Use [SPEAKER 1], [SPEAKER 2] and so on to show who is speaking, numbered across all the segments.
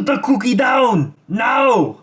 [SPEAKER 1] Put the cookie down! Now!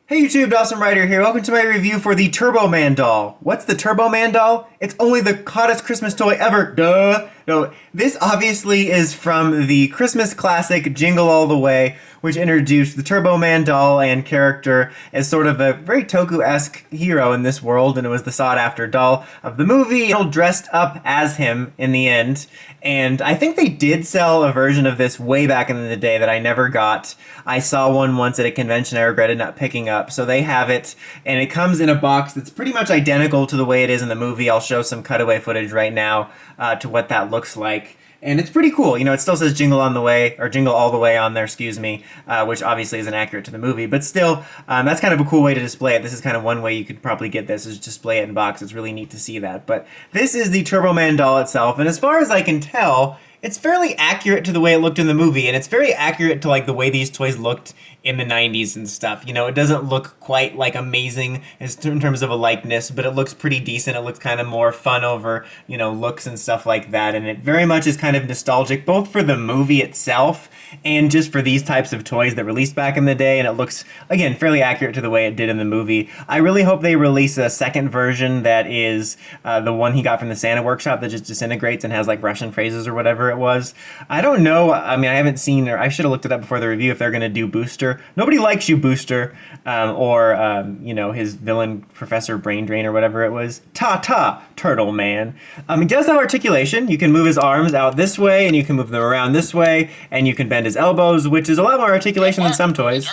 [SPEAKER 1] Hey YouTube, Dawson Ryder here. Welcome to my review for the Turboman Doll. What's the Turboman Doll? It's only the hottest Christmas toy ever. Duh! No, this obviously is from the Christmas classic Jingle All the Way, which introduced the Turboman Doll and character as sort of a very Toku-esque hero in this world, and it was the sought-after doll of the movie, all dressed up as him in the end. And I think they did sell a version of this way back in the day that I never got. I saw one once at a convention I regretted not picking up, so they have it, and it comes in a box that's pretty much identical to the way it is in the movie. I'll show some cutaway footage right now to what that looks like. And it's pretty cool. You know, it still says Jingle on the Way, or Jingle All the Way on there, excuse me, which obviously isn't accurate to the movie. But still, that's kind of a cool way to display it. This is kind of one way you could probably get this, is display it in box. It's really neat to see that. But this is the Turboman doll itself, and as far as I can tell, it's fairly accurate to the way it looked in the movie, and it's very accurate to like the way these toys looked in the 90s and stuff. You know, it doesn't look quite like amazing in terms of a likeness, but it looks pretty decent. It looks kind of more fun over, you know, looks and stuff like that, and it very much is kind of nostalgic, both for the movie itself and just for these types of toys that released back in the day, and it looks, again, fairly accurate to the way it did in the movie. I really hope they release a second version that is the one he got from the Santa Workshop that just disintegrates and has like Russian phrases or whatever it was. I don't know. I mean, I haven't seen, or I should have looked it up before the review, if they're going to do Booster. Nobody likes you, Booster, or you know, his villain Professor Brain Drain or whatever it was. Ta-ta, Turtle Man. He does have articulation. You can move his arms out this way, and you can move them around this way, and you can bend his elbows, which is a lot more articulation than some toys.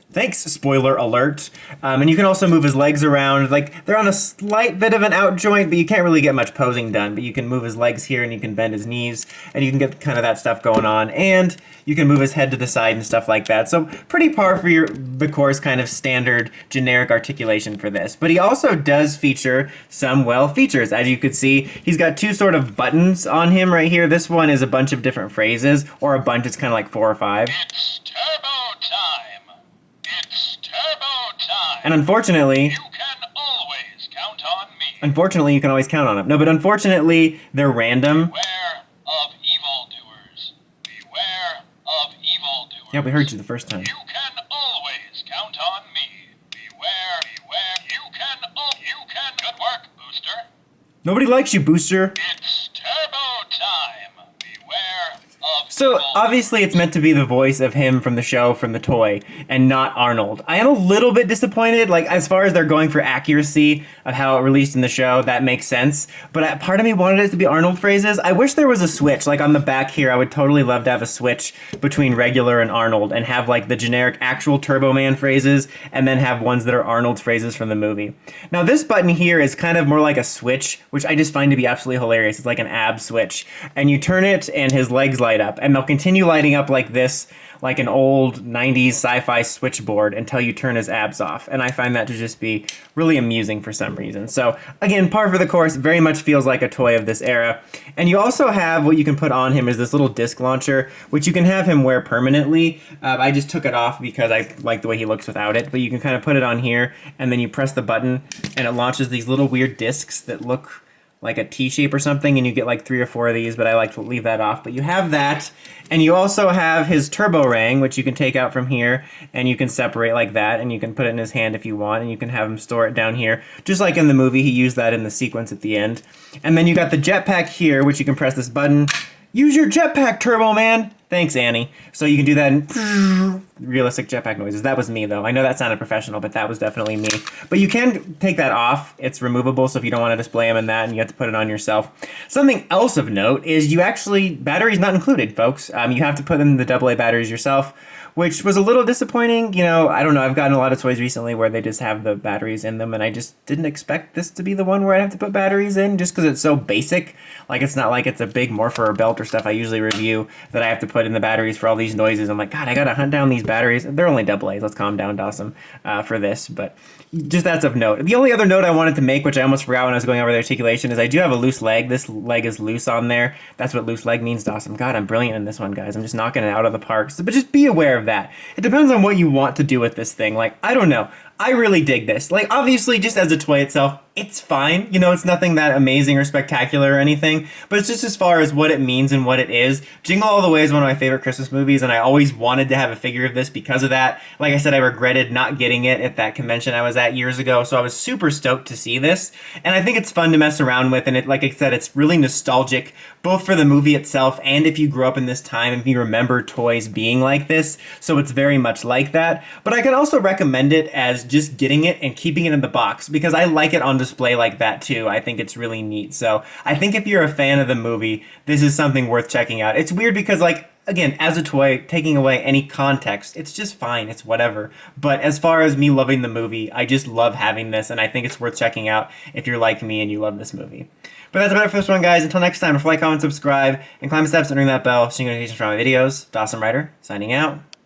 [SPEAKER 1] Thanks, spoiler alert. And you can also move his legs around. Like, they're on a slight bit of an out joint, but you can't really get much posing done. But you can move his legs here, and you can bend his knees, and you can get kind of that stuff going on. And you can move his head to the side and stuff like that. So pretty par for the course kind of standard generic articulation for this. But he also does feature some, well, features. As you could see, he's got two sort of buttons on him right here. This one is a bunch of different phrases, or a bunch, it's kind of like 4 or 5.
[SPEAKER 2] It's turbo time. It's turbo time.
[SPEAKER 1] And unfortunately,
[SPEAKER 2] You can always count on me.
[SPEAKER 1] unfortunately, you can always count on them. No, but unfortunately, they're random.
[SPEAKER 2] Beware of evildoers. Beware of evildoers.
[SPEAKER 1] Yeah, we heard you the first time.
[SPEAKER 2] You can always count on me. Beware, beware. You can. Good work, Booster.
[SPEAKER 1] Nobody likes you, Booster.
[SPEAKER 2] It's turbo time. Beware of
[SPEAKER 1] So,
[SPEAKER 2] evildoers.
[SPEAKER 1] obviously it's meant to be the voice of him from the show, from the toy, and not Arnold. I am a little bit disappointed, like, as far as they're going for accuracy of how it released in the show, that makes sense. But part of me wanted it to be Arnold phrases. I wish there was a switch, like on the back here, I would totally love to have a switch between regular and Arnold, and have, like, the generic actual Turboman phrases, and then have ones that are Arnold's phrases from the movie. Now, this button here is kind of more like a switch, which I just find to be absolutely hilarious. It's like an ab switch. And you turn it, and his legs light up, and they'll continue lighting up like this, like an old 90s sci-fi switchboard, until you turn his abs off. And I find that to just be really amusing for some reason. So again, par for the course, very much feels like a toy of this era. And you also have, what you can put on him is this little disc launcher, which you can have him wear permanently. I just took it off because I like the way he looks without it, but you can kind of put it on here, and then you press the button, and it launches these little weird discs that look like a T-shape or something, and you get like 3 or 4 of these, but I like to leave that off. But you have that, and you also have his turbo ring, which you can take out from here, and you can separate like that, and you can put it in his hand if you want, and you can have him store it down here. Just like in the movie, he used that in the sequence at the end. And then you got the jetpack here, which you can press this button. Use your jetpack, Turbo Man! Thanks, Annie. So you can do that in realistic jetpack noises. That was me, though. I know that sounded professional, but that was definitely me. But you can take that off. It's removable, so if you don't want to display them in that, and you have to put it on yourself. Something else of note is you actually, batteries not included, folks. You have to put in the AA batteries yourself, which was a little disappointing. You know, I don't know, I've gotten a lot of toys recently where they just have the batteries in them, and I just didn't expect this to be the one where I have to put batteries in, just because it's so basic. Like, it's not like it's a big morpher or belt or stuff I usually review that I have to put in the batteries for all these noises. I'm like, God, I gotta hunt down these batteries. They're only AA's. Let's calm down, Dawson, for this. But just that's of note. The only other note I wanted to make, which I almost forgot when I was going over the articulation, is I do have a loose leg. This leg is loose on there. That's what loose leg means, Dawson. God, I'm brilliant in this one, guys. I'm just knocking it out of the park. But just be aware of that. It depends on what you want to do with this thing. Like, I don't know. I really dig this. Like, obviously, just as a toy itself, it's fine. You know, it's nothing that amazing or spectacular or anything, but it's just as far as what it means and what it is. Jingle All the Way is one of my favorite Christmas movies, and I always wanted to have a figure of this because of that. Like I said, I regretted not getting it at that convention I was at years ago, so I was super stoked to see this. And I think it's fun to mess around with, and it, like I said, it's really nostalgic, both for the movie itself and if you grew up in this time, if you remember toys being like this. So it's very much like that. But I can also recommend it as just getting it and keeping it in the box, because I like it on display like that too. I think it's really neat. So I think if you're a fan of the movie, this is something worth checking out. It's weird because, like, again, as a toy, taking away any context, it's just fine. It's whatever. But as far as me loving the movie, I just love having this, and I think it's worth checking out if you're like me and you love this movie. But that's about it for this one, guys. Until next time, like, comment, subscribe, and climb the steps and ring that bell so you get notifications for all my videos. Dawson Ryder, signing out.